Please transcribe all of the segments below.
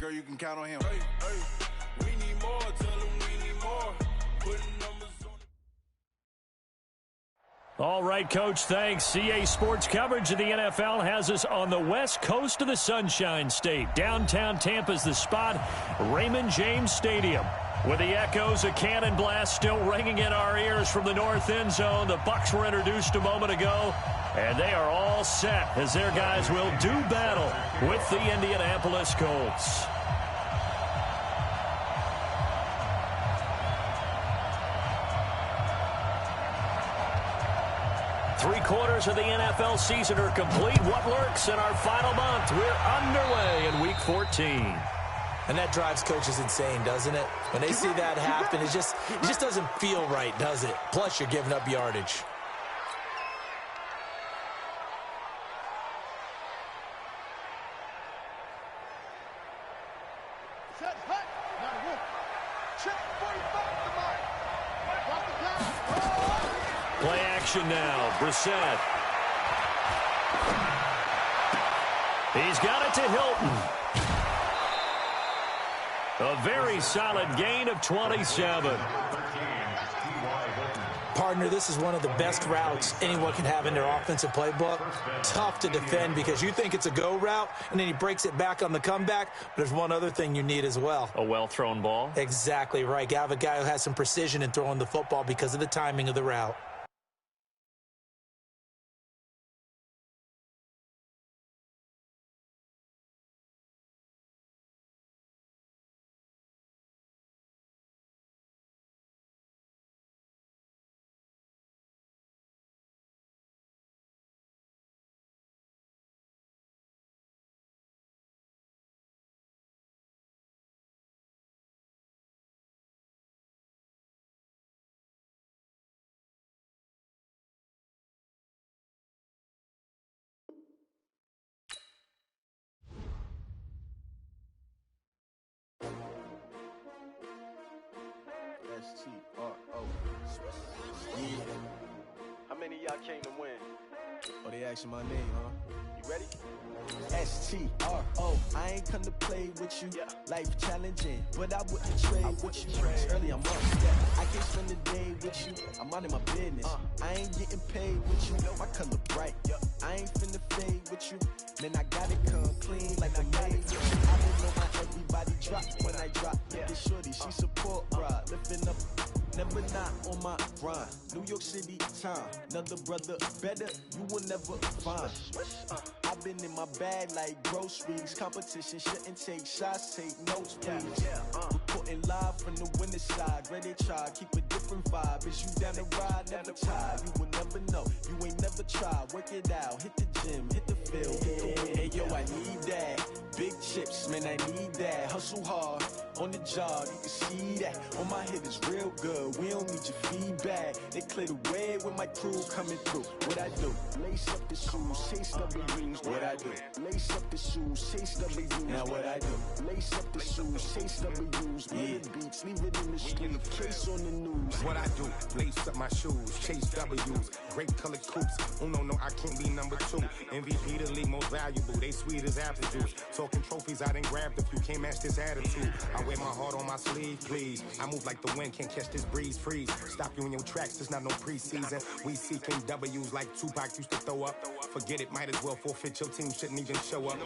girl, you can count on him. We need more, tell them we need more. Putting numbers on. All right, Coach, thanks. CA Sports coverage of the NFL has us on the west coast of the Sunshine State. Downtown Tampa's the spot, Raymond James Stadium. With the echoes of cannon blast still ringing in our ears from the north end zone, the Bucs were introduced a moment ago, and they are all set as their guys will do battle with the Indianapolis Colts. Three-quarters of the NFL season are complete. What lurks in our final month? We're underway in Week 14. And that drives coaches insane, doesn't it? When they see that happen, it just doesn't feel right, does it? Plus, you're giving up yardage. Play action now. Brissett. He's got it to Hilton. A very solid gain of 27. Partner, this is one of the best routes anyone can have in their offensive playbook. Tough to defend because you think it's a go route, and then he breaks it back on the comeback. But there's one other thing you need as well. A well-thrown ball. Exactly right. You have a guy who has some precision in throwing the football because of the timing of the route. S-T-R-O. Yeah. How many of y'all came to win? Oh, they asking my name, huh? You ready? S-T-R-O. I ain't come to play with you. Yeah. Life challenging, but I wouldn't trade with you. Early I'm up. I can't spend the day with you. I'm minding my business. I ain't getting paid with you. My color bright. I ain't finna fade with you. Man, I got it come clean like I made with you. I don't know how everybody drop when I drop. Look at shorty, she support ride. Lifting up, never not on my grind. New York City time. Another brother better, you will never find. I've been in my bag like groceries. Competition shouldn't take shots, take notes, please. Reporting live from the winning side. Ready to try, keep a different vibe. Is you down the ride, never tired. You will never know, you ain't never tried. Work it out, hit the gym, hit the field, hit the win. Hey yo, I need that. Big chips, man, I need that. Hustle hard, on the job, you can see that. On my hit is real good, we don't need your feedback. They clear the way with my crew coming through. What I do? Lace up the shoes, chase W's. What I do? Lace up the shoes, chase W's. Now what I do? Lace up the shoes, chase W's. Yeah, beats, leave it in the street, case on the news. What I do? Lace up my shoes, chase W's. Great colored coops. Oh no, I can't be number 2. MVP the league most valuable. They sweet as apple juice. Talking trophies, I done grabbed a few. Can't match this attitude. I wear my heart on my sleeve, please. I move like the wind, can't catch this breeze. Freeze. Stop you in your tracks. There's not no preseason. We seeking W's like Tupac used to throw up. Forget it, might as well forfeit. Your team shouldn't even show up.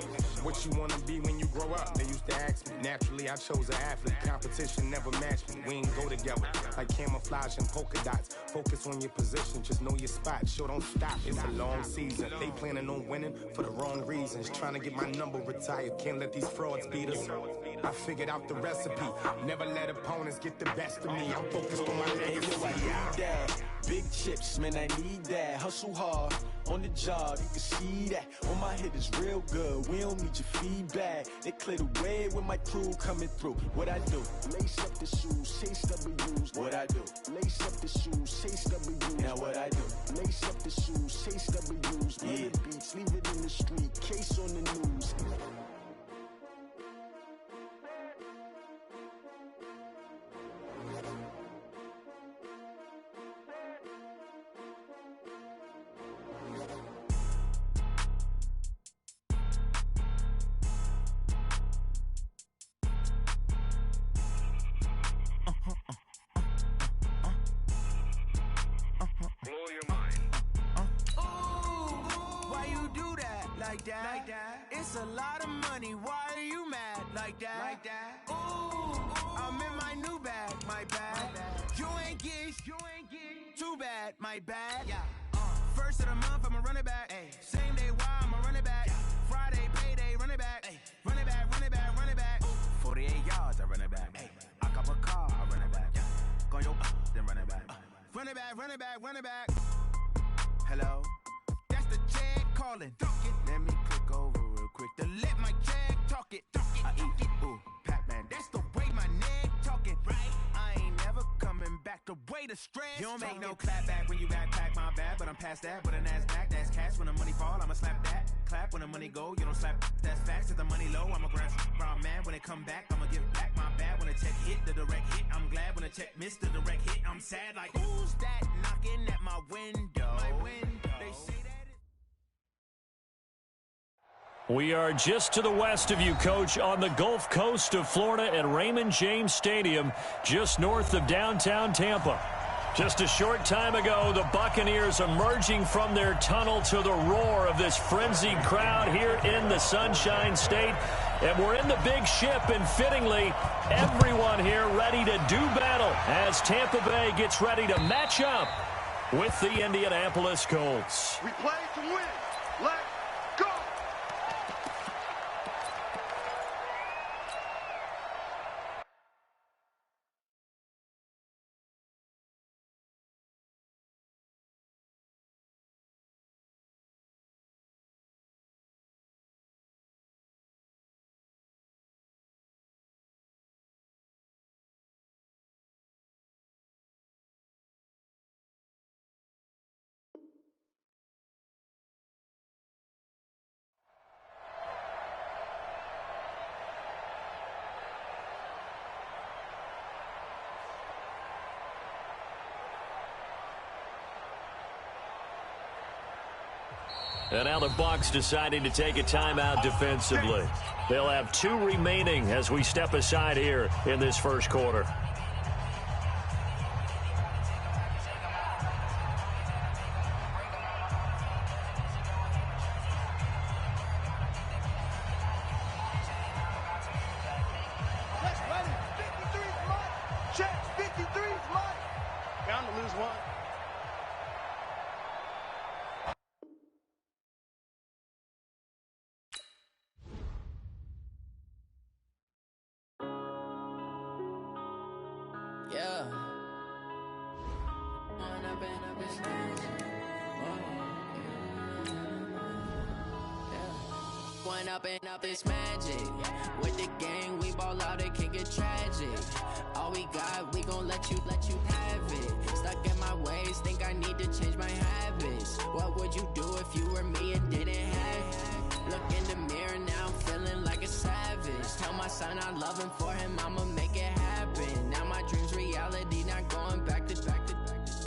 What you wanna be when you grow up? They used to ask me. Naturally, I chose an athlete. Competition never matched me. We ain't go together like camouflage and polka dots. Focus on your position, just know your spot. Sure, don't stop. It's a long season. They planning on winning for the wrong reasons. Trying to get my number retired. Can't let these frauds beat us. I figured out the recipe. Never let opponents get the best of me. I'm focused on my legacy. I need that. Big chips, man, I need that. Hustle hard, on the job, you can see that. On my hit is real good, we don't need your feedback. They clear the way with my crew coming through. What I do? Lace up the shoes, chase W's. What I do? Lace up the shoes, chase W's. Now what I do? Lace up the shoes, chase W's. Yeah, beats, leave it in the street, case on the news. like that. It's a lot of money, why are you mad like that? Ooh, I'm in my new bag, my bad. You ain't get too bad, my bad. First of the month, I'ma run it back. Same day, why I'ma run it back. Friday, payday, run it back. Run it back, run it back, run it back. 48 yards, I run it back. I cop a car, I run it back. Go your then run it back. Run it back, run it back, run it back. Hello? That's the check calling. Let me click over real quick to let my check talk it. I eat it, ooh, Pac-Man. That's the way my neck talking. Right? I ain't never coming back the way the stress. You don't make no clap back when you backpack, my bad, but I'm past that. With a NASDAQ, that's cash. When the money fall, I'ma slap that. Clap when the money go, you don't slap. That's facts. If the money low, I'ma grab brown man. When it come back, I'ma give back my bad. When the check hit, the direct hit. I'm glad when the check missed the direct hit. I'm sad like, who's that knocking at my window? My window. They say that. We are just to the west of you, Coach, on the Gulf Coast of Florida at Raymond James Stadium, just north of downtown Tampa. Just a short time ago, the Buccaneers emerging from their tunnel to the roar of this frenzied crowd here in the Sunshine State. And we're in the big ship, and fittingly, everyone here ready to do battle as Tampa Bay gets ready to match up with the Indianapolis Colts. We play to win. Let's go! And now the Bucs deciding to take a timeout defensively. They'll have 2 remaining as we step aside here in this first quarter. Let's run it. 53's mine. Check. 53's mine. Bound to lose one. Yeah. One up and up is magic. With the gang, we ball out, it can get tragic. All we got, we gon' let you have it. Stuck in my ways, think I need to change my habits. What would you do if you were me and didn't have it? Look in the mirror now, I'm feeling like a savage. Tell my son I love him, for him I'ma make it happen. Now my dream's reality, not going back to.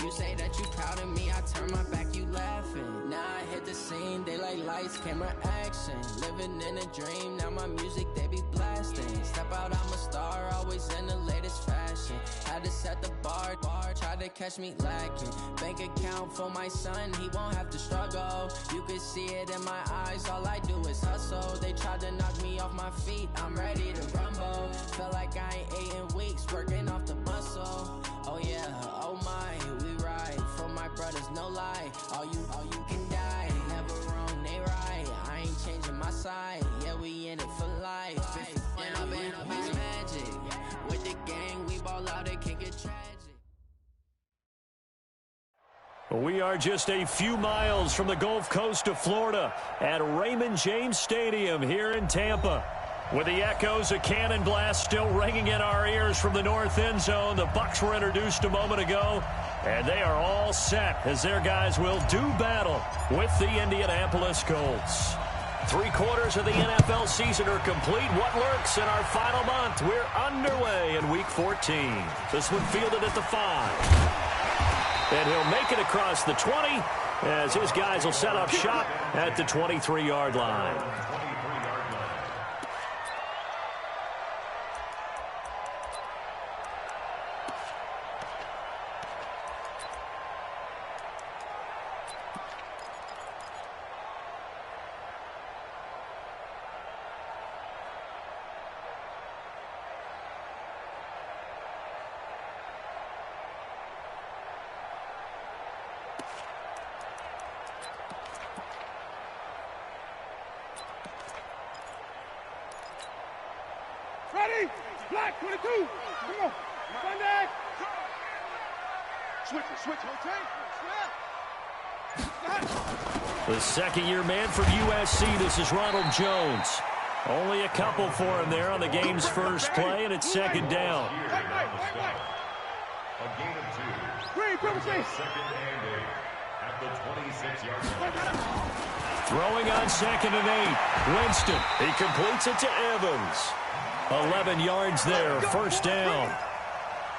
You say that you proud of me, I turn my back, you laughing. Now I hit the scene, they like lights, camera, action. Living in a dream, now my music, they be blasting. Step out, I'm a star, always in the latest fashion. Had to set the bar, tried to catch me lacking. Bank account for my son, he won't have to struggle. You could see it in my eyes, all I do is hustle. They tried to knock me off my feet, I'm ready to rumble. Felt like I ain't ate in weeks, working off the muscle. Oh yeah, oh my, we ride for my brothers, no lie. All you can die, never wrong, they right. I ain't changing my side, yeah, we in it for life. When up and up is magic. With the gang, we ball out, it can get tragic. We are just a few miles from the Gulf Coast of Florida at Raymond James Stadium here in Tampa. With the echoes of cannon blast still ringing in our ears from the north end zone, the Bucs were introduced a moment ago, and they are all set as their guys will do battle with the Indianapolis Colts. 3 quarters of the NFL season are complete. What lurks in our final month? We're underway in Week 14. This one fielded at the 5. And he'll make it across the 20 as his guys will set up shop at the 23-yard line. Ready? Black 22. Come on. Sunday. Switch, rotate. The second-year man from USC, this is Ronald Jones. Only a couple for him there on the game's first play, and it's second down. A gain of 2. Second and 8 at the 26-yard line. Throwing on second and 8. Winston, he completes it to Evans. 11 yards there, first down.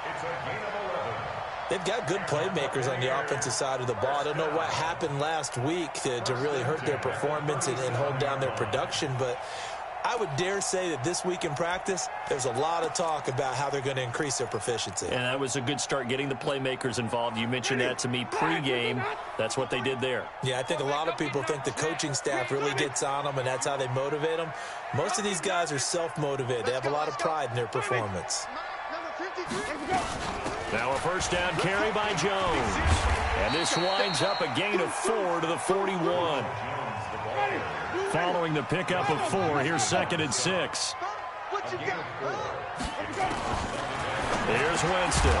It's a gain of 11. They've got good playmakers on the offensive side of the ball. I don't know what happened last week to really hurt their performance and hold down their production, but I would dare say that this week in practice, there's a lot of talk about how they're going to increase their proficiency. And that was a good start, getting the playmakers involved. You mentioned that to me pregame. That's what they did there. Yeah, I think a lot of people think the coaching staff really gets on them, and that's how they motivate them. Most of these guys are self-motivated. They have a lot of pride in their performance. Now a first down carry by Jones. And this winds up a gain of 4 to the 41. Following the pickup of 4, here's second and 6. Here's Winston.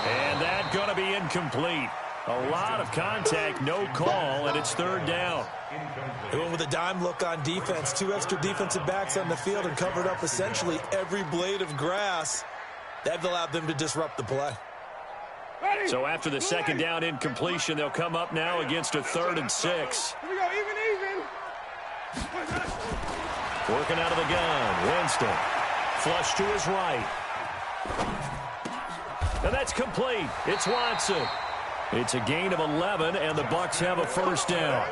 And that's going to be incomplete. A lot of contact, no call, and it's third down. They went with a dime look on defense. 2 extra defensive backs on the field and covered up essentially every blade of grass. That allowed them to disrupt the play. So after the second down incompletion, they'll come up now against a 3rd and 6. Here we go, even. Working out of the gun, Winston. Flush to his right. And that's complete. It's Watson. It's a gain of 11, and the Bucs have a first down.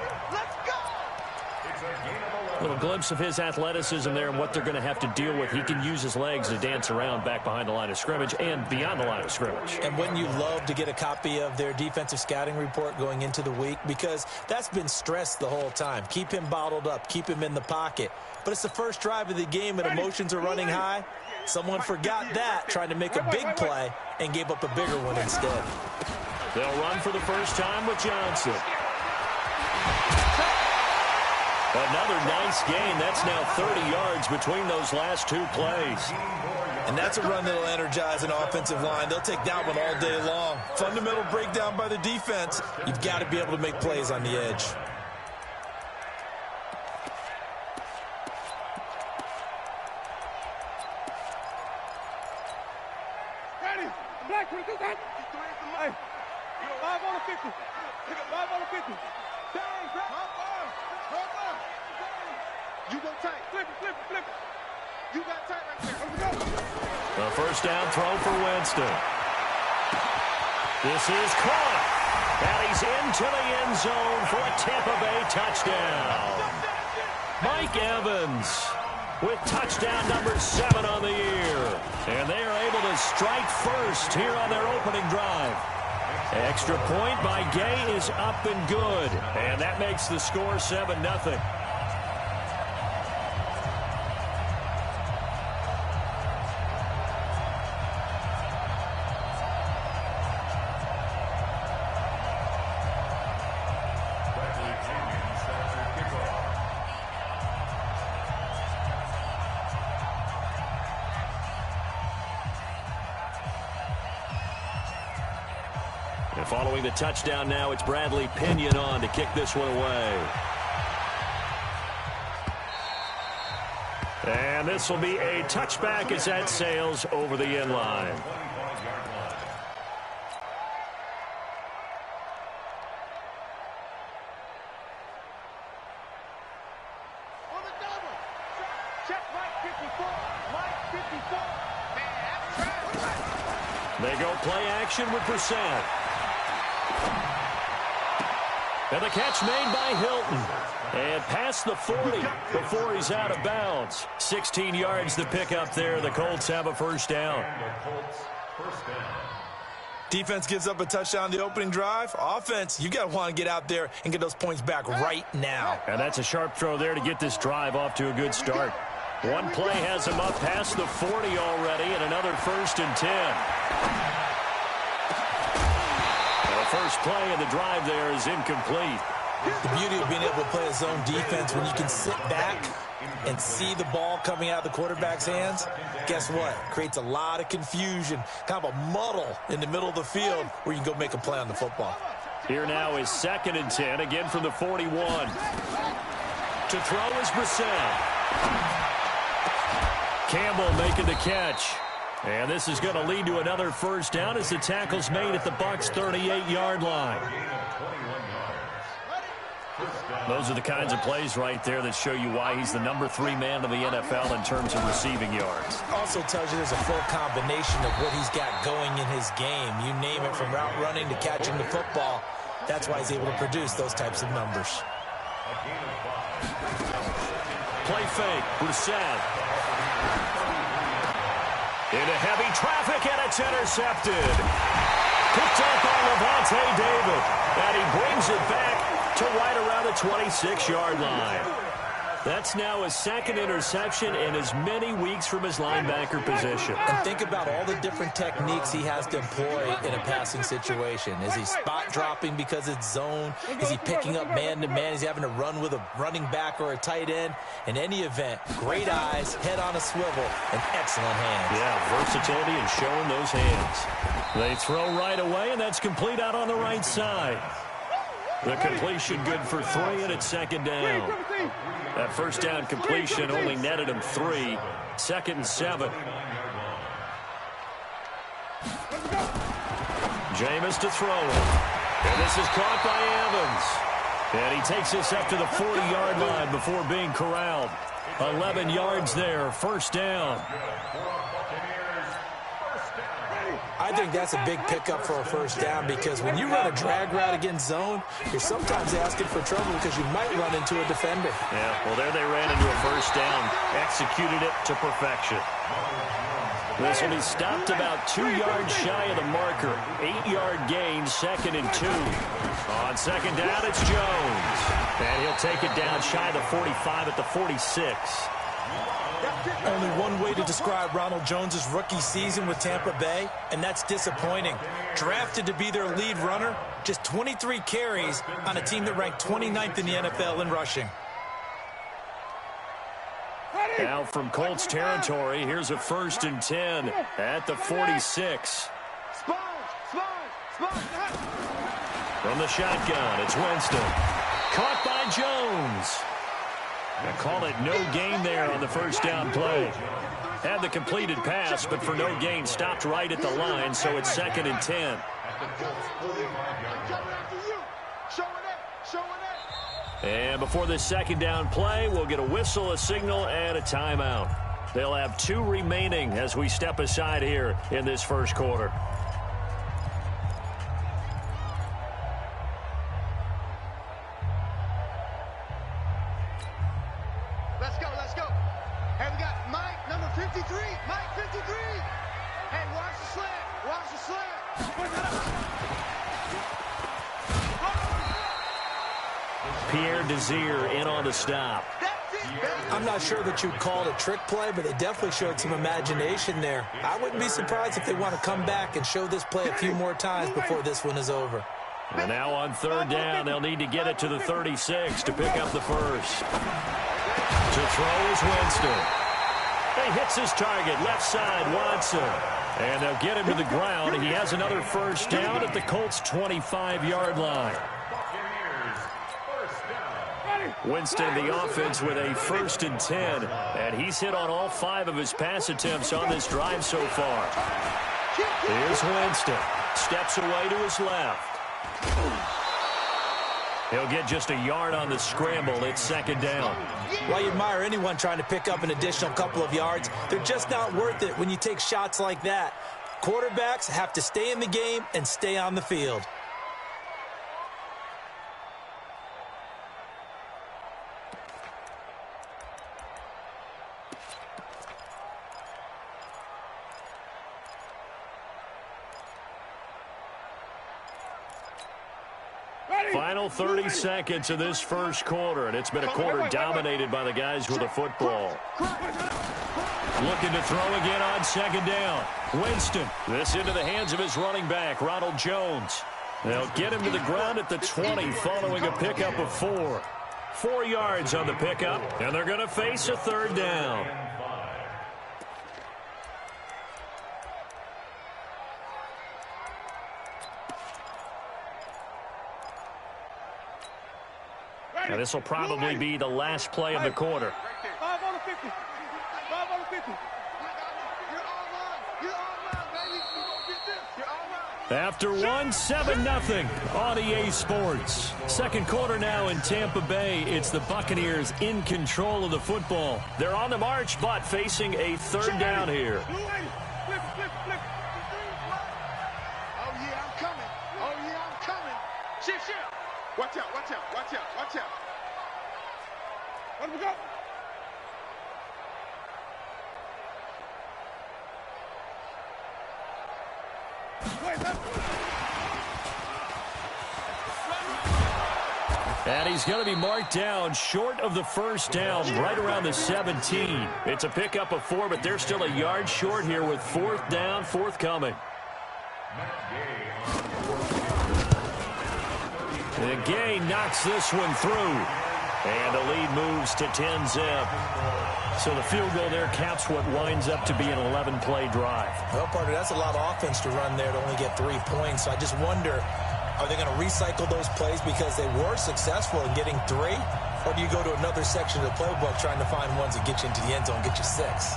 A little glimpse of his athleticism there and what they're going to have to deal with. He can use his legs to dance around back behind the line of scrimmage and beyond the line of scrimmage. And wouldn't you love to get a copy of their defensive scouting report going into the week? Because that's been stressed the whole time. Keep him bottled up. Keep him in the pocket. But it's the first drive of the game and emotions are running high. Someone forgot that, trying to make a big play, and gave up a bigger one instead. They'll run for the first time with Johnson. Another nice gain. That's now 30 yards between those last 2 plays. And that's a run that'll energize an offensive line. They'll take that one all day long. Fundamental breakdown by the defense. You've got to be able to make plays on the edge. Ready? Black 22. Hey, 5 on the 50. 5 on the 50. Dang, grab my bar. You go tight. Flip it. You got tight right there. Let's go. The first down throw for Winston. This is caught. And he's into the end zone for a Tampa Bay touchdown. Mike Evans with touchdown number 7 on the year. And they are able to strike first here on their opening drive. Extra point by Gay is up and good. And that makes the score 7-0. And following the touchdown now, it's Bradley Pinion on to kick this one away. And this will be a touchback as that sails over the end line. On the double. Check Mike 54. Mike 54. Man, that's trash. They go play action with Brissett. And the catch made by Hilton. And past the 40 before he's out of bounds. 16 yards to pick up there. The Colts have a first down. Defense gives up a touchdown the opening drive. Offense, you got to want to get out there and get those points back right now. And that's a sharp throw there to get this drive off to a good start. One play has him up past the 40 already, and another 1st and 10. The first play of the drive there is incomplete. The beauty of being able to play a zone defense when you can sit back and see the ball coming out of the quarterback's hands, guess what? Creates a lot of confusion, kind of a muddle in the middle of the field where you can go make a play on the football. Here now is 2nd and 10, again from the 41. To throw is Brissett. Campbell making the catch. And this is going to lead to another first down as the tackle's made at the Bucs' 38-yard line. Those are the kinds of plays right there that show you why he's the number 3 man in the NFL in terms of receiving yards. Also tells you there's a full combination of what he's got going in his game. You name it, from route running to catching the football. That's why he's able to produce those types of numbers. Play fake, Brissett. Into heavy traffic, and it's intercepted. Picked up by Levante David. And he brings it back to right around the 26-yard line. That's now his 2nd interception in as many weeks from his linebacker position. And think about all the different techniques he has to employ in a passing situation. Is he spot dropping because it's zone? Is he picking up man-to-man? Is he having to run with a running back or a tight end? In any event, great eyes, head on a swivel, and excellent hands. Yeah, versatility and showing those hands. They throw right away, and that's complete out on the right side. The completion good for 3, and it's 2nd down. That first down completion only netted him 3. 2nd and 7. Jameis to throw it. And this is caught by Evans. And he takes this up to the 40-yard line before being corralled. 11 yards there, first down. I think that's a big pickup for a first down, because when you run a drag route against zone, you're sometimes asking for trouble because you might run into a defender. Yeah, well, there they ran into a first down, executed it to perfection. This will be stopped about 2 yards shy of the marker. 8-yard gain, 2nd and 2. On 2nd down, it's Jones. And he'll take it down shy of the 45 at the 46. Only one way to describe Ronald Jones' rookie season with Tampa Bay, and that's disappointing. Drafted to be their lead runner, just 23 carries on a team that ranked 29th in the NFL in rushing. Now from Colts territory, here's a 1st and 10 at the 46. From the shotgun, it's Winston. Caught by Jones. They call it no gain there on the first down play. Had the completed pass, but for no gain, stopped right at the line, so it's 2nd and 10. And before this 2nd down play, we'll get a whistle, a signal, and a timeout. They'll have 2 remaining as we step aside here in this first quarter. Let's go. Hey, we got Mike, number 53. Mike, 53. Hey, watch the slant. Watch the slant. Pierre Desir in on the stop. I'm not sure that you'd call it a trick play, but they definitely showed some imagination there. I wouldn't be surprised if they want to come back and show this play a few more times before this one is over. And now on 3rd down, they'll need to get it to the 36 to pick up the first. To throw is Winston. He hits his target, left side, Watson. And they'll get him to the ground. He has another first down at the Colts' 25-yard line. Winston, the offense, with a 1st and 10. And he's hit on all 5 of his pass attempts on this drive so far. Here's Winston. Steps away to his left. He'll get just a yard on the scramble. It's 2nd down. While you admire anyone trying to pick up an additional couple of yards, they're just not worth it when you take shots like that. Quarterbacks have to stay in the game and stay on the field. Final 30 seconds of this first quarter, and it's been a quarter dominated by the guys with the football. Looking to throw again on 2nd down. Winston, this into the hands of his running back, Ronald Jones. They'll get him to the ground at the 20 following a pickup of 4. 4 yards on the pickup, and they're going to face a third down. And this will probably be the last play of the quarter. 5 on the 50. 5 on the 50. After 1, 7-0 on EA Sports. Second quarter now in Tampa Bay. It's the Buccaneers in control of the football. They're on the march, but facing a third down here. Flip. Oh, yeah, I'm coming. Oh, yeah, I'm coming. Shift. Watch out. Let me go. And he's going to be marked down short of the first down, right around the 17. It's a pickup of 4, but they're still a yard short here with 4th down, forthcoming. And Gay knocks this one through. And the lead moves to 10-zip. So the field goal there caps what winds up to be an 11-play drive. Well, partner, that's a lot of offense to run there to only get 3 points. So I just wonder, are they going to recycle those plays because they were successful in getting 3? Or do you go to another section of the playbook trying to find ones that get you into the end zone, get you 6?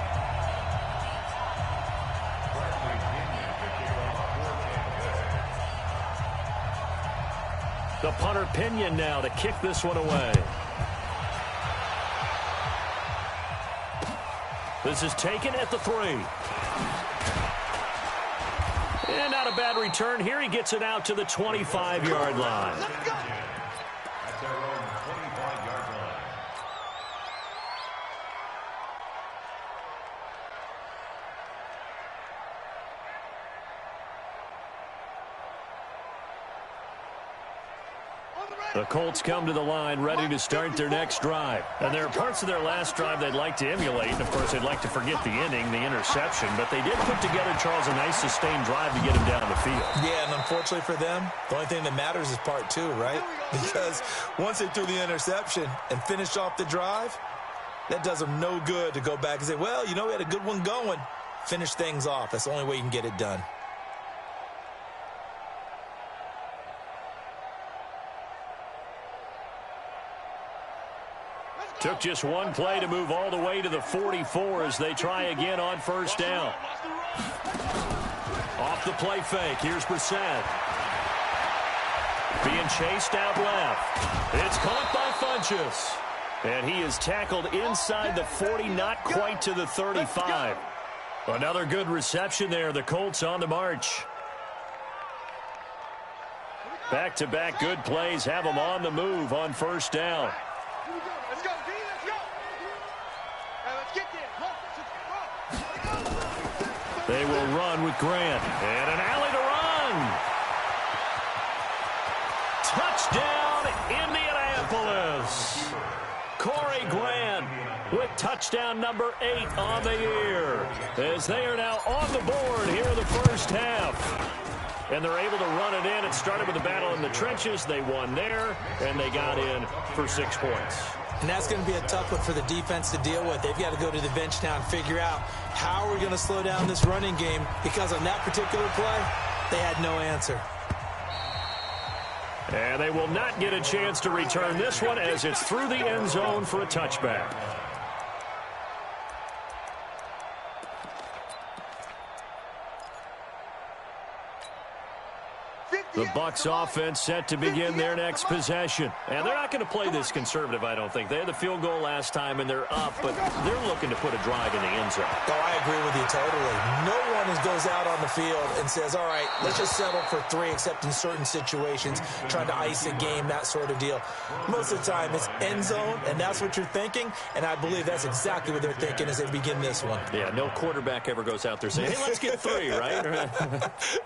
The punter Pinion now to kick this one away. This is taken at the 3. And not a bad return here. He gets it out to the 25-yard line. At their own 25-yard line. The Colts come to the line ready to start their next drive. And there are parts of their last drive they'd like to emulate. And, of course, they'd like to forget the inning, the interception. But they did put together, Charles, a nice sustained drive to get him down the field. Yeah, and unfortunately for them, the only thing that matters is part 2, right? Because once they threw the interception and finished off the drive, that does them no good to go back and say, well, you know, we had a good one going. Finish things off. That's the only way you can get it done. Took just one play to move all the way to the 44 as they try again on first down. Off the play fake. Here's Brissett. Being chased out left. It's caught by Funchess. And he is tackled inside the 40, not quite to the 35. Another good reception there. The Colts on the march. Back-to-back good plays have them on the move on first down. Let's go, D, let's go. Let's get there. They will run with Grant. And an alley to run. Touchdown, Indianapolis. Corey Grant with touchdown number 8 on the year. As they are now on the board here in the first half. And they're able to run it in. It started with a battle in the trenches. They won there, and they got in for 6 points. And that's going to be a tough one for the defense to deal with. They've got to go to the bench now and figure out how are we going to slow down this running game, because on that particular play, they had no answer. And they will not get a chance to return this one as it's through the end zone for a touchback. The Bucs offense set to begin their next possession. And they're not going to play this conservative, I don't think. They had the field goal last time, and they're up, but they're looking to put a drive in the end zone. Oh, I agree with you totally. No one goes out on the field and says, all right, let's just settle for 3, except in certain situations, trying to ice a game, that sort of deal. Most of the time, it's end zone, and that's what you're thinking, and I believe that's exactly what they're thinking as they begin this one. Yeah, no quarterback ever goes out there saying, hey, let's get 3, right?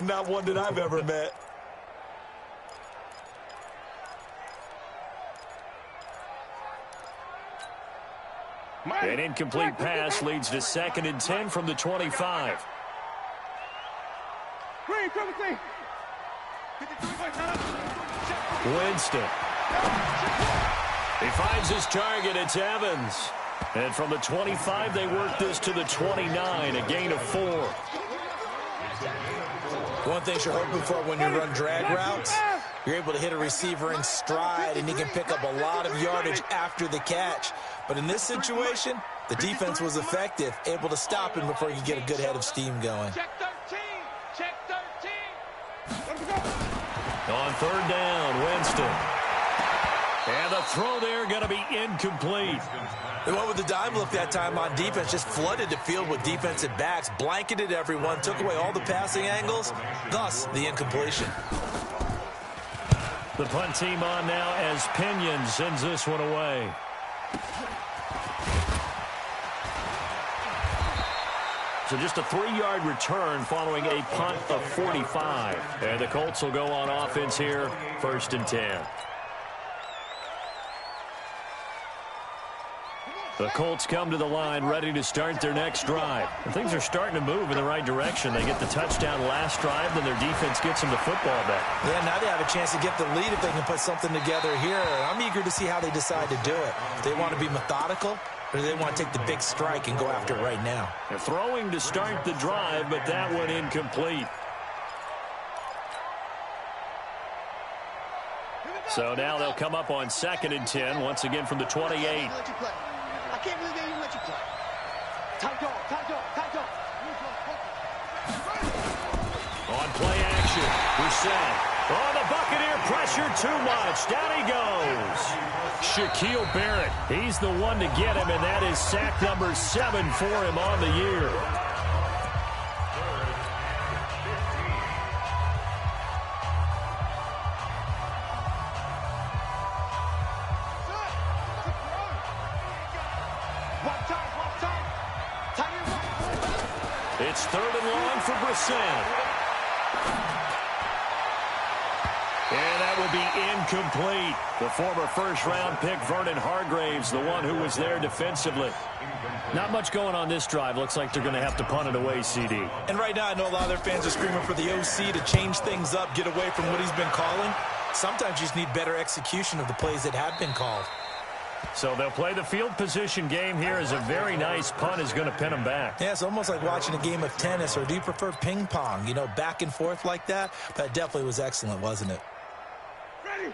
Not one that I've ever met. An incomplete pass leads to 2nd and 10 from the 25. Winston. He finds his target. It's Evans. And from the 25, they work this to the 29, a gain of 4. One thing you're hoping for when you run drag routes, you're able to hit a receiver in stride, and he can pick up a lot of yardage after the catch. But in this situation, the defense was effective, able to stop him before he could get a good head of steam going. Check 13. Check 13. On third down, Winston. And the throw there going to be incomplete. They went with the dime look that time on defense, just flooded the field with defensive backs, blanketed everyone, took away all the passing angles, thus the incompletion. The punt team on now as Pinion sends this one away. So just a 3-yard return following a punt of 45. And the Colts will go on offense here, 1st and 10. The Colts come to the line ready to start their next drive. And things are starting to move in the right direction. They get the touchdown last drive, then their defense gets them the football back. Yeah, now they have a chance to get the lead if they can put something together here. I'm eager to see how they decide to do it. They want to be methodical, or do they want to take the big strike and go after it right now? They're throwing to start the drive, but that one incomplete. So now they'll come up on 2nd and 10, once again from the 28. I can't believe they even let you play. Tight dog, tight dog, tight dog. On play action, Brissett. Oh, the Buccaneer pressure too much. Down he goes. Shaquille Barrett, he's the one to get him, and that is sack number 7 for him on the year. It's 3rd and long for Brissett. And that will be incomplete. The former first-round pick, Vernon Hargraves, the one who was there defensively. Not much going on this drive. Looks like they're going to have to punt it away, CD. And right now, I know a lot of their fans are screaming for the OC to change things up, get away from what he's been calling. Sometimes you just need better execution of the plays that have been called. So they'll play the field position game here as a very nice punt is going to pin them back. Yeah, it's almost like watching a game of tennis, or do you prefer ping pong? You know, back and forth like that? That definitely was excellent, wasn't it?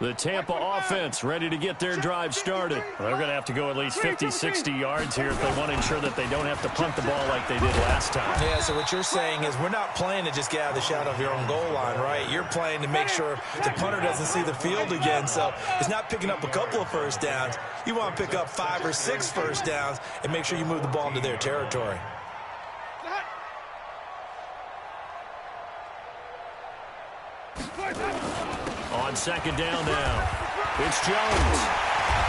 The Tampa offense ready to get their drive started. Well, they're going to have to go at least 50, 60 yards here if they want to ensure that they don't have to punt the ball like they did last time. Yeah, so what you're saying is we're not playing to just get out of the shadow of your own goal line, right? You're playing to make sure the punter doesn't see the field again. So it's not picking up a couple of first downs. You want to pick up 5 or 6 first downs and make sure you move the ball into their territory. On 2nd down now, it's Jones.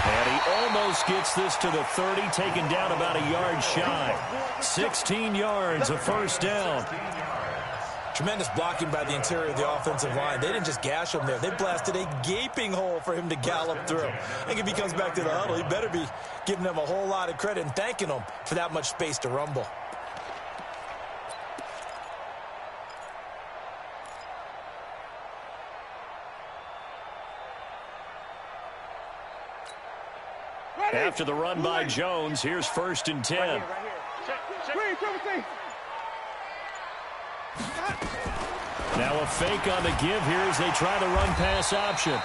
And he almost gets this to the 30, taken down about a yard shy. 16 yards, a first down. Tremendous blocking by the interior of the offensive line. They didn't just gash him there. They blasted a gaping hole for him to gallop through. I think if he comes back to the huddle, he better be giving them a whole lot of credit and thanking them for that much space to rumble. After the run by Jones, here's 1st and 10. Right here. Now a fake on the give here as they try the run-pass option.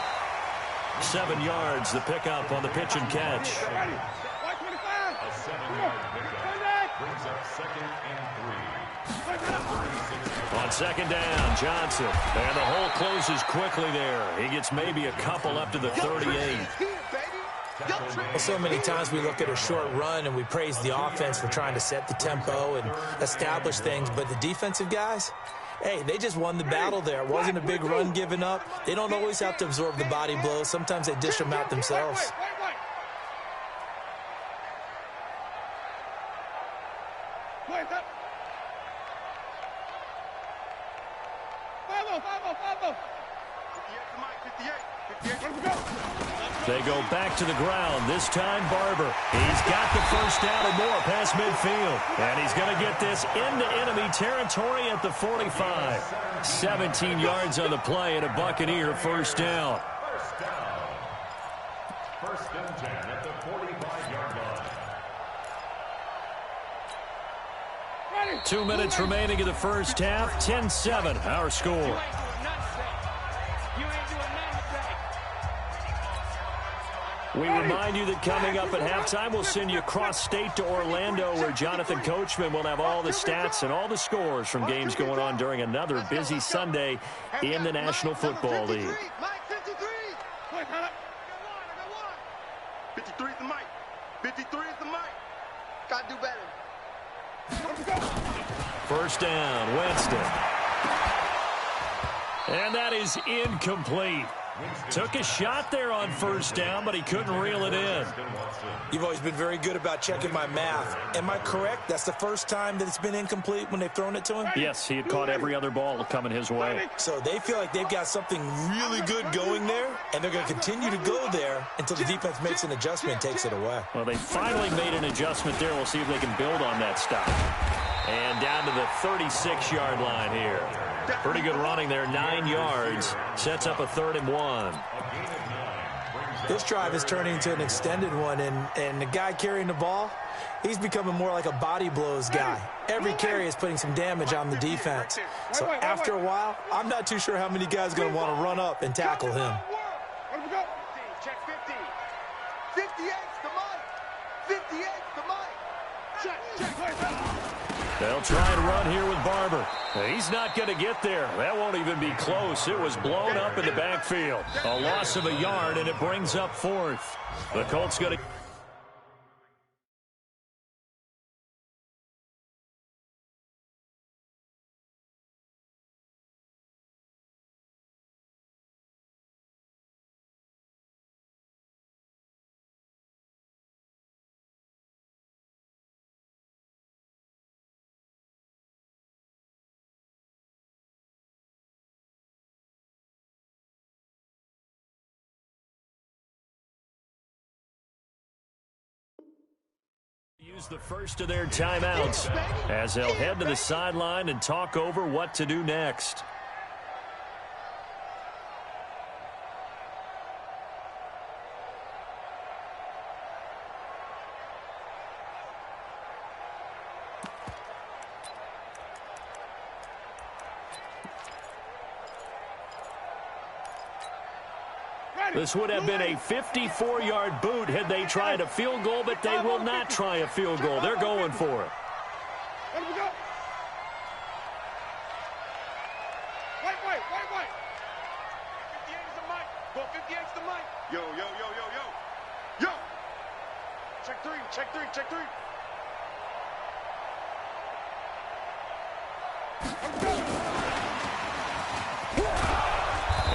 7 yards, the pickup on the pitch and catch. A 7-yard pickup brings up 2nd and 3. On 2nd down, Johnson. And the hole closes quickly there. He gets maybe a couple up to the 38. Well, so many times we look at a short run and we praise the offense for trying to set the tempo and establish things, but the defensive guys, hey, they just won the battle there. It wasn't a big run given up. They don't always have to absorb the body blows. Sometimes they dish them out themselves. They go back to the ground. This time, Barber. He's got the first down and more past midfield. And he's going to get this into enemy territory at the 45. 17 yards on the play and a Buccaneer first down. First and 10 at the 45-yard line. 2 minutes remaining in the first half. 10-7, our score. We remind you that coming up at halftime, we'll send you cross-state to Orlando, where Jonathan Coachman will have all the stats and all the scores from games going on during another busy Sunday in the National Football League. 53 is the mic. 53 is the mic. Gotta do better. First down, Winston. And that is incomplete. Took a shot there on first down, but he couldn't reel it in. You've always been very good about checking my math. Am I correct? That's the first time that it's been incomplete when they've thrown it to him? Yes, he had caught every other ball coming his way. So they feel like they've got something really good going there, and they're going to continue to go there until the defense makes an adjustment and takes it away. Well, they finally made an adjustment there. We'll see if they can build on that stop. And down to the 36-yard line here. Pretty good running there, 9 yards. Sets up a 3rd and 1. This drive is turning into an extended one, and the guy carrying the ball, he's becoming more like a body blows guy. Every carry is putting some damage on the defense. So after a while, I'm not too sure how many guys are going to want to run up and tackle him. Check 50. 58's the mic. 58's the mic. Check. They'll try and run here with Barber. He's not going to get there. That won't even be close. It was blown up in the backfield. A loss of a yard, and it brings up 4th. The Colts going to... use the first of their timeouts as they'll head to the sideline and talk over what to do next. This would have been a 54-yard boot had they tried a field goal, but they will not try a field goal. They're going for it. Wait. 58's the mic. Well, 58's the mic. Yo. Check three.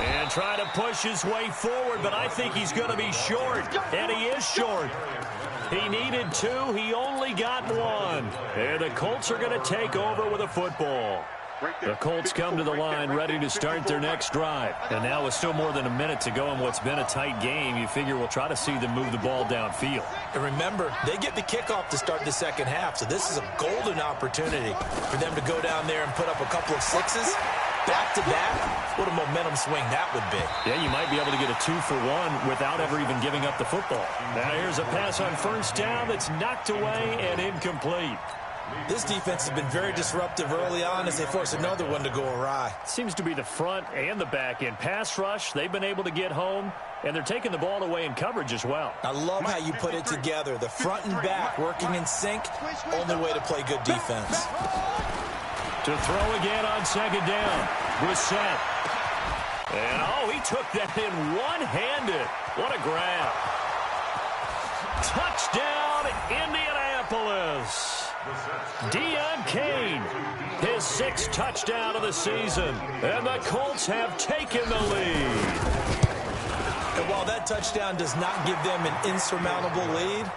And trying to push his way forward, but I think he's going to be short, and he is short. He needed 2. He only got 1. And the Colts are going to take over with a football. The Colts come to the line ready to start their next drive. And now with still more than a minute to go in what's been a tight game, you figure we'll try to see them move the ball downfield. And remember, they get the kickoff to start the second half, so this is a golden opportunity for them to go down there and put up a couple of 6s. Back-to-back, what a momentum swing that would be. Yeah, you might be able to get a 2-for-1 without ever even giving up the football. Now here's a pass on first down that's knocked away and incomplete. This defense has been very disruptive early on as they force another one to go awry. Seems to be the front and the back end. Pass rush, they've been able to get home, and they're taking the ball away in coverage as well. I love how you put it together. The front and back working in sync, only way to play good defense. To throw again on second down. Brissett. And, he took that in one-handed. What a grab. Touchdown, Indianapolis. Deion Kane, his 6th touchdown of the season. And the Colts have taken the lead. And while that touchdown does not give them an insurmountable lead,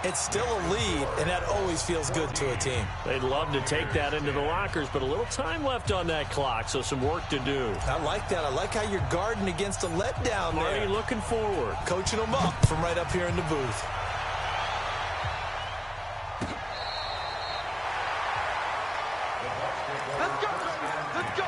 it's still a lead, and that always feels good to a team. They'd love to take that into the lockers, but a little time left on that clock, so some work to do. I like that. I like how you're guarding against a letdown there. Marty looking forward. Coaching them up from right up here in the booth. Let's go.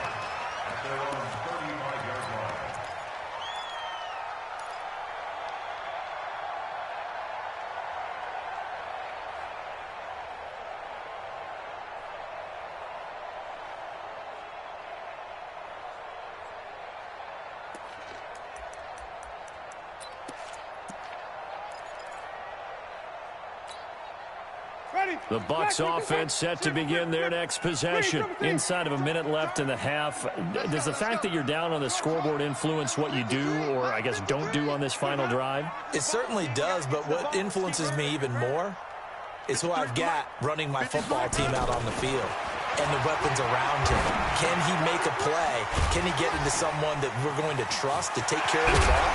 The Bucs offense set to begin their next possession. Inside of a minute left in the half. Does the fact that you're down on the scoreboard influence what you do, or I guess don't do on this final drive? It certainly does, but what influences me even more is who I've got running my football team out on the field and the weapons around him. Can he make a play? Can he get into someone that we're going to trust to take care of the ball?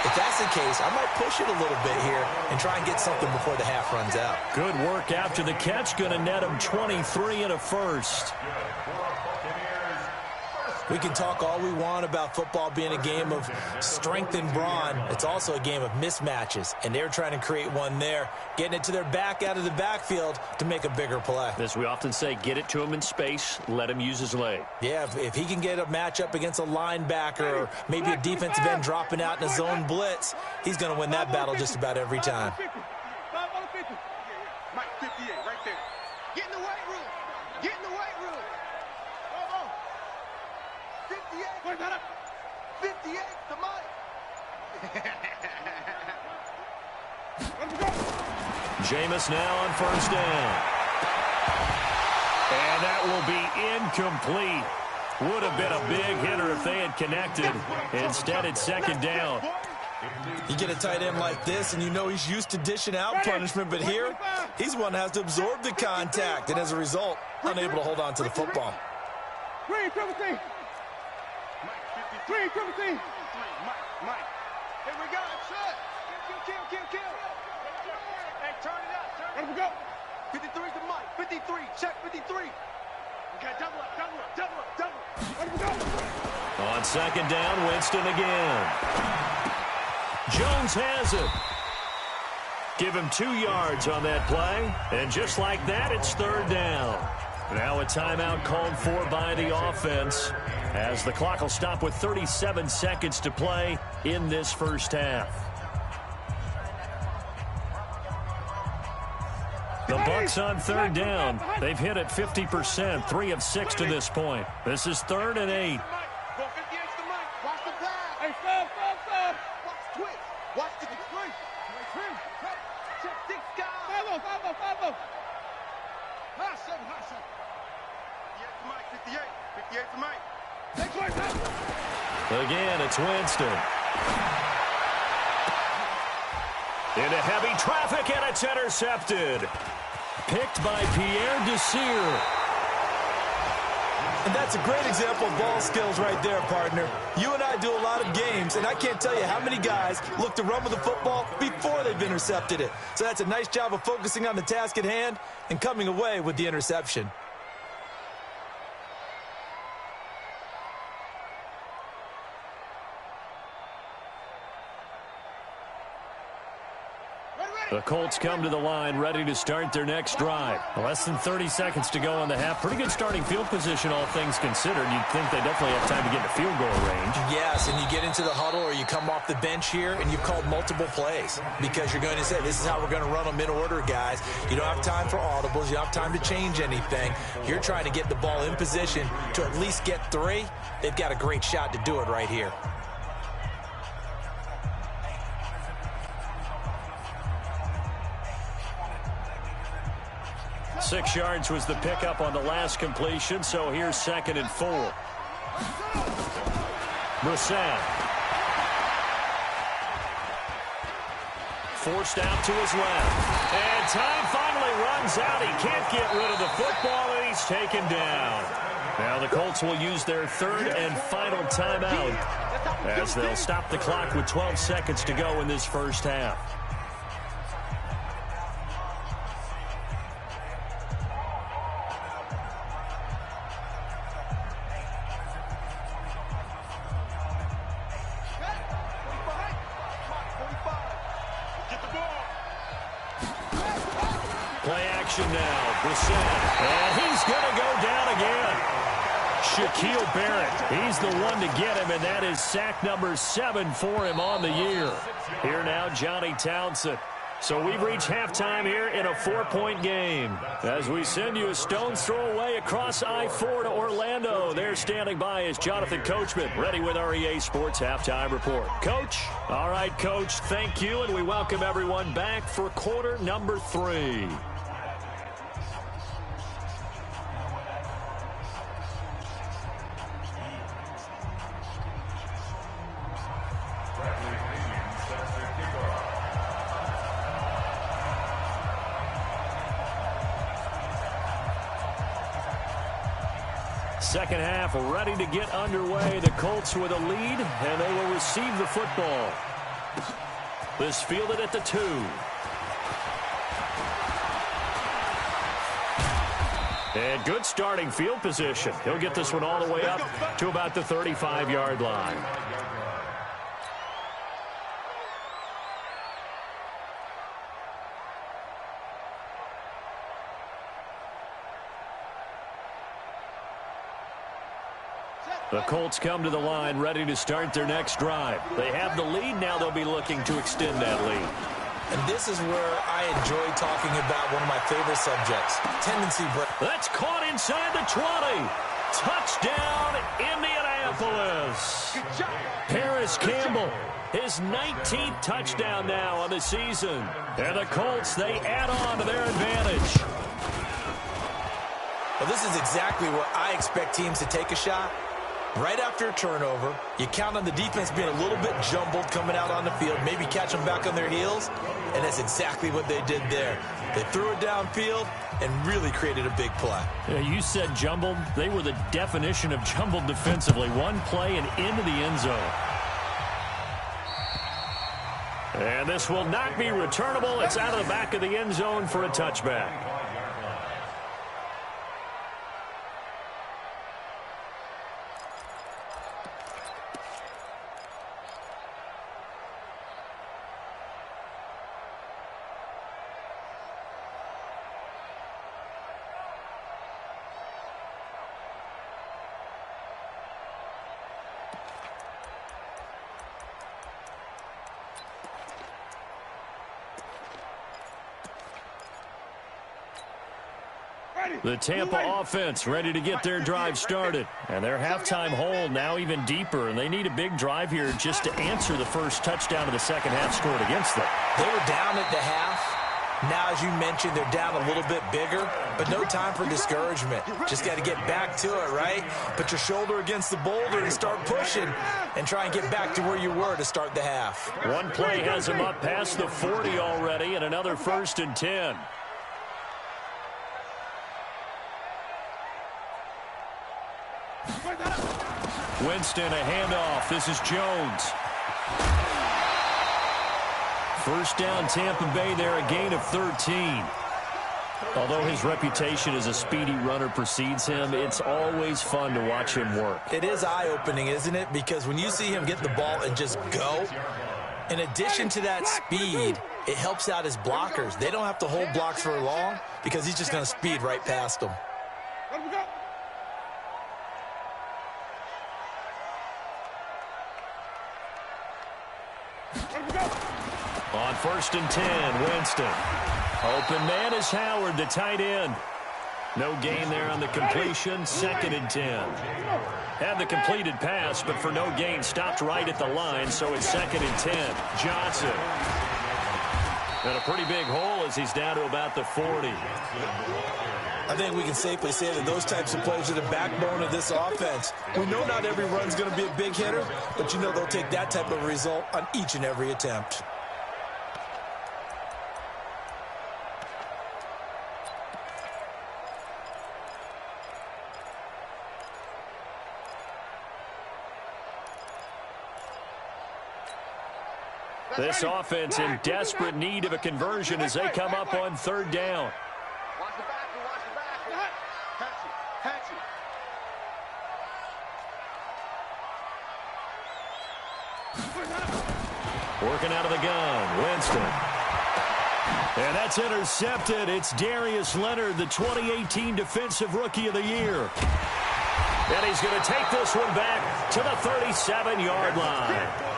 If that's the case, I might push it a little bit here and try and get something before the half runs out. Good work after the catch. Going to net him 23 and a first. We can talk all we want about football being a game of strength and brawn. It's also a game of mismatches, and they're trying to create one there, getting it to their back out of the backfield to make a bigger play. As we often say, get it to him in space, let him use his leg. Yeah, if he can get a matchup against a linebacker or maybe a defensive end dropping out in a zone blitz, he's going to win that battle just about every time. Mike, 58, right there. Get in the weight room. Get in the weight room. 58 to Mike. Jameis now on first down. And that will be incomplete. Would have been a big hitter if they had connected. Instead, it's second down. You get a tight end like this, and you know he's used to dishing out punishment, but here, he's the one that has to absorb the contact, and as a result, unable to hold on to the football. Mike, Mike. Here we go. Kill. Hey, turn it up. Let him go. 53 to Mike. 53. Check 53. Okay, double up. Let him go. On second down, Winston again. Jones has it. Give him 2 yards on that play. And just like that, it's third down. Now a timeout called for by the offense, as the clock will stop with 37 seconds to play in this first half. The Bucs on third down. They've hit it 50%, 3 of 6 to this point. This is 3rd and 8. Go 58 to Mike. Watch the pass. Hey, stop. Watch twitch. Watch the three. Check 6 guys. 5-0. High 7. 58 to Mike. Again, it's Winston. Into heavy traffic, and it's intercepted. Picked by Pierre Desir. And that's a great example of ball skills right there, partner. You and I do a lot of games, and I can't tell you how many guys look to run with the football before they've intercepted it. So that's a nice job of focusing on the task at hand and coming away with the interception. The Colts come to the line, ready to start their next drive. Less than 30 seconds to go in the half. Pretty good starting field position, all things considered. You'd think they definitely have time to get to field goal range. Yes, and you get into the huddle or you come off the bench here and you've called multiple plays because you're going to say, this is how we're going to run them in order, guys. You don't have time for audibles. You don't have time to change anything. You're trying to get the ball in position to at least get 3. They've got a great shot to do it right here. Six yards was the pickup on the last completion, so here's 2nd and 4. Brissett. Forced out to his left. And time finally runs out. He can't get rid of the football, and he's taken down. Now the Colts will use their 3rd and final timeout as they'll stop the clock with 12 seconds to go in this first half. Play action now. Brissett. And he's going to go down again. Shaquille Barrett. He's the one to get him, and that is sack number 7 for him on the year. Here now, Johnny Townsend. So we've reached halftime here in a 4-point game. As we send you a stone's throw away across I-4 to Orlando. There standing by is Jonathan Coachman, ready with our EA Sports Halftime Report. Coach? All right, Coach, thank you, and we welcome everyone back for quarter number 3. Second half ready to get underway. The Colts with a lead, and they will receive the football. This fielded at the 2. And good starting field position. He'll get this one all the way up to about the 35-yard line. The Colts come to the line ready to start their next drive. They have the lead. Now they'll be looking to extend that lead. And this is where I enjoy talking about one of my favorite subjects, tendency break. That's caught inside the 20. Touchdown, Indianapolis. Paris Campbell, his 19th touchdown now on the season. And the Colts, they add on to their advantage. Well, this is exactly where I expect teams to take a shot. Right after a turnover, you count on the defense being a little bit jumbled coming out on the field, maybe catch them back on their heels, and that's exactly what they did there. They threw it downfield and really created a big play. Yeah, you said jumbled. They were the definition of jumbled defensively. One play and into the end zone. And this will not be returnable. It's out of the back of the end zone for a touchback. The Tampa offense ready to get their drive started. And their halftime hole now even deeper. And they need a big drive here just to answer the first touchdown of the second half scored against them. They were down at the half. Now, as you mentioned, they're down a little bit bigger. But no time for discouragement. Just got to get back to it, right? Put your shoulder against the boulder and start pushing. And try and get back to where you were to start the half. One play has them up past the 40 already. And another 1st and 10. Winston, a handoff. This is Jones. First down, Tampa Bay there, a gain of 13. Although his reputation as a speedy runner precedes him, it's always fun to watch him work. It is eye-opening, isn't it? Because when you see him get the ball and just go, in addition to that speed, it helps out his blockers. They don't have to hold blocks for long because he's just going to speed right past them. On 1st and 10, Winston. Open man is Howard, the tight end. No gain there on the completion, 2nd and 10. Had the completed pass, but for no gain, stopped right at the line, so it's 2nd and 10. Johnson. And a pretty big hole as he's down to about the 40. I think we can safely say that those types of plays are the backbone of this offense. We know not every run's going to be a big hitter, but you know they'll take that type of result on each and every attempt. This offense in desperate need of a conversion as they come up on 3rd down. Working out of the gun, Winston. And that's intercepted. It's Darius Leonard, the 2018 Defensive Rookie of the Year. And he's going to take this one back to the 37-yard line.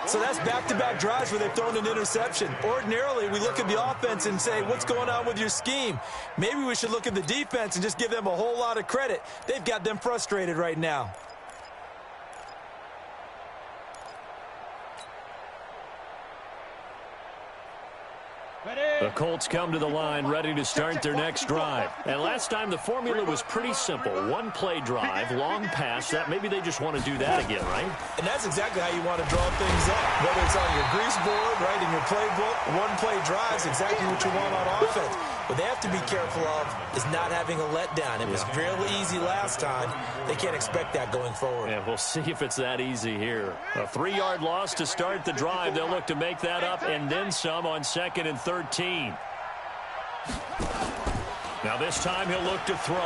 So that's back-to-back drives where they've thrown an interception. Ordinarily, we look at the offense and say, what's going on with your scheme? Maybe we should look at the defense and just give them a whole lot of credit. They've got them frustrated right now. The Colts come to the line ready to start their next drive. And last time the formula was pretty simple. One play drive, long pass. That maybe they just want to do that again, right? And that's exactly how you want to draw things up. Whether it's on your grease board, right, in your playbook, one play drive is exactly what you want on offense. What they have to be careful of is not having a letdown. It was real easy last time. They can't expect that going forward. And we'll see if it's that easy here. A 3-yard loss to start the drive. They'll look to make that up and then some on 2nd and 13. Now this time he'll look to throw.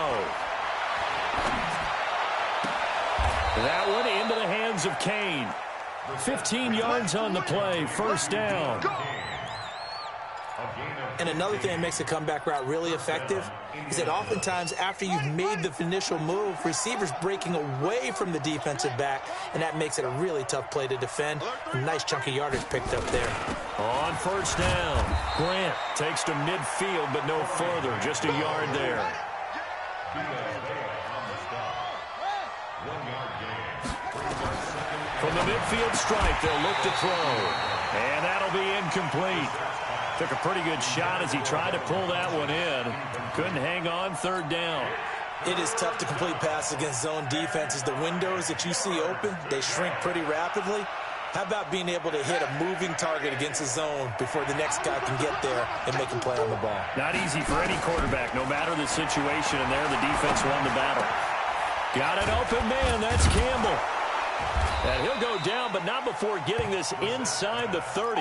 That one into the hands of Kane. 15 yards on the play, first down. And another thing that makes a comeback route really effective is that oftentimes after you've made the initial move, receivers breaking away from the defensive back, and that makes it a really tough play to defend. A nice chunk of yardage picked up there. On first down, Grant takes to midfield, but no further, just a yard there. From the midfield stripe, they'll look to throw, and that'll be incomplete. Took a pretty good shot as he tried to pull that one in. Couldn't hang on, third down. It is tough to complete passes against zone defenses. The windows that you see open, they shrink pretty rapidly. How about being able to hit a moving target against a zone before the next guy can get there and make him play on the ball? Not easy for any quarterback, no matter the situation, and there the defense won the battle. Got an open man, that's Campbell. And he'll go down, but not before getting this inside the 30.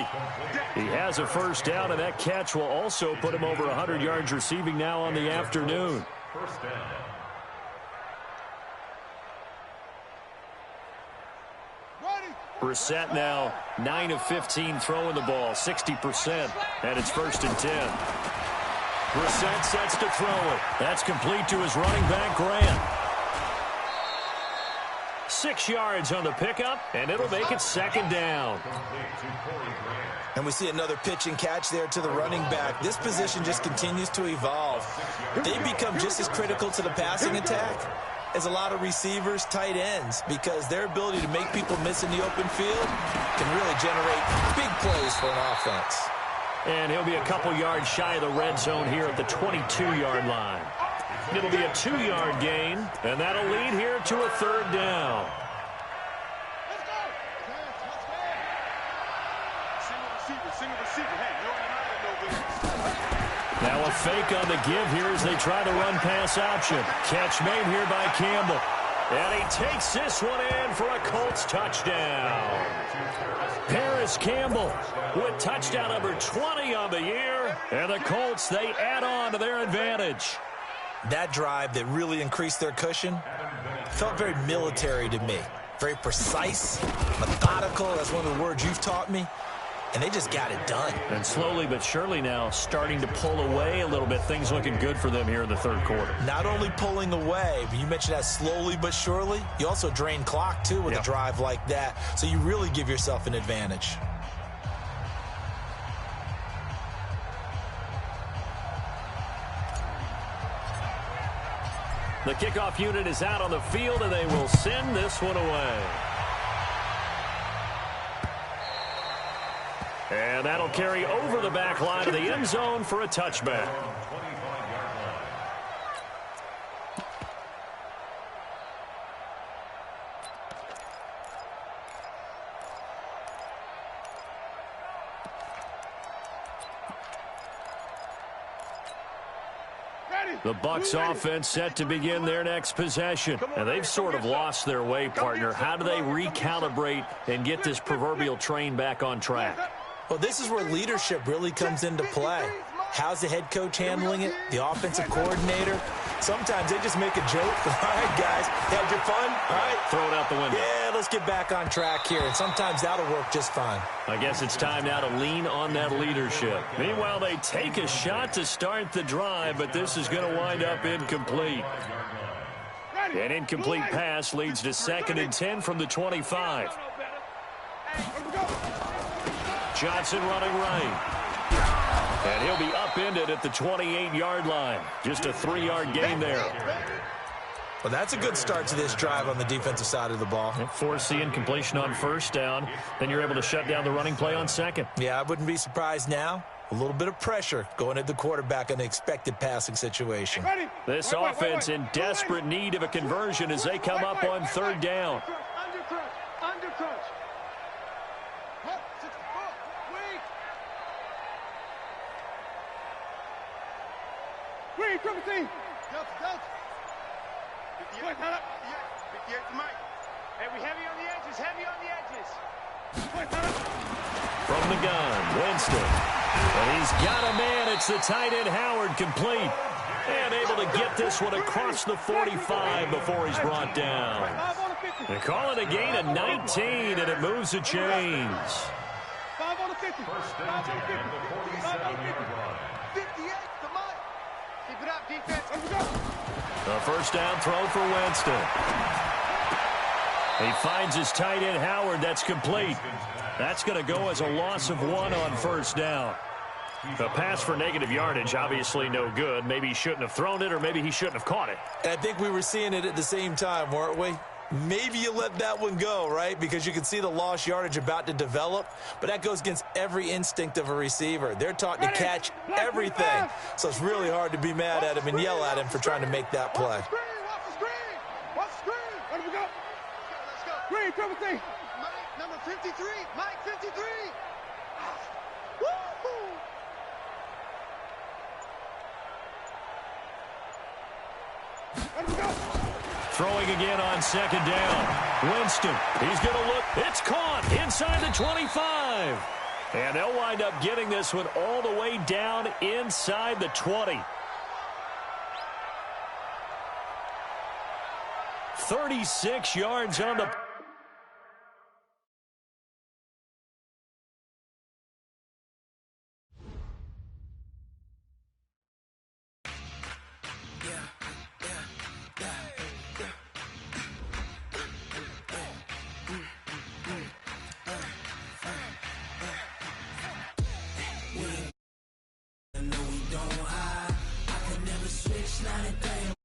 He has a first down, and that catch will also put him over 100 yards receiving now on the afternoon. First down. Brissett now 9 of 15 throwing the ball, 60%, and it's 1st and 10. Brissett sets to throw it. That's complete to his running back, Grant. 6 yards on the pickup, and it'll make it 2nd down. And we see another pitch and catch there to the running back. This position just continues to evolve. They become just as critical to the passing attack as a lot of receivers, tight ends, because their ability to make people miss in the open field can really generate big plays for an offense. And he'll be a couple yards shy of the red zone here at the 22-yard line. It'll be a 2-yard gain, and that'll lead here to a 3rd down. Now a fake on the give here as they try the run-pass option. Catch made here by Campbell. And he takes this one in for a Colts touchdown. Paris Campbell with touchdown number 20 on the year. And the Colts, they add on to their advantage. That drive that really increased their cushion felt very military to me. Very precise, methodical. That's one of the words you've taught me. And they just got it done. And slowly but surely now starting to pull away a little bit. Things looking good for them here in the 3rd quarter. Not only pulling away, but you mentioned that slowly but surely. You also drain clock, too, with a drive like that. So you really give yourself an advantage. The kickoff unit is out on the field, and they will send this one away. And that'll carry over the back line of the end zone for a touchback. The Bucs offense set to begin their next possession. And they've sort of lost their way, partner. How do they recalibrate and get this proverbial train back on track? Well, this is where leadership really comes into play. How's the head coach handling it? The offensive coordinator? Sometimes they just make a joke. All right, guys, had your fun? All right. Throw it out the window. Yeah, let's get back on track here. And sometimes that'll work just fine. I guess it's time now to lean on that leadership. Meanwhile, they take a shot to start the drive, but this is going to wind up incomplete. An incomplete pass leads to 2nd and 10 from the 25. Johnson running right. And he'll be upended at the 28-yard line. Just a 3-yard gain there. Well, that's a good start to this drive on the defensive side of the ball. Force the incompletion on first down. Then you're able to shut down the running play on 2nd. Yeah, I wouldn't be surprised now A little bit of pressure going at the quarterback in an expected passing situation. This offense in desperate need of a conversion as they come up on third down. Under crunch. Green, triple team. Delta. 58 to Mike. Hey, we heavy on the edges. From the gun, Winston. And he's got a man. It's the tight end, Howard, complete. And able to get this one across the 45 before he's brought down. They call it a gain of 19, and it moves the chains. 5 on the 50. 5 on the 50. 5 on the 50. 58 to Mike. Keep it up, defense. Let's go. A first down throw for Winston. He finds his tight end, Howard. That's complete. That's going to go as a loss of 1 on first down. The pass for negative yardage, obviously no good. Maybe he shouldn't have thrown it, or maybe he shouldn't have caught it. And I think we were seeing it at the same time, weren't we? Maybe you let that one go, right? Because you can see the lost yardage about to develop. But that goes against every instinct of a receiver. They're taught to catch everything. So it's really hard to be mad at him and yell at him for trying to make that play. Watch the screen. Let him go. Let's go. Green, triple team. Mike, number 53. Mike, 53. Woo-hoo. Let him go. Throwing again on second down. Winston, he's going to look. It's caught inside the 25. And they'll wind up getting this one all the way down inside the 20. 36 yards on the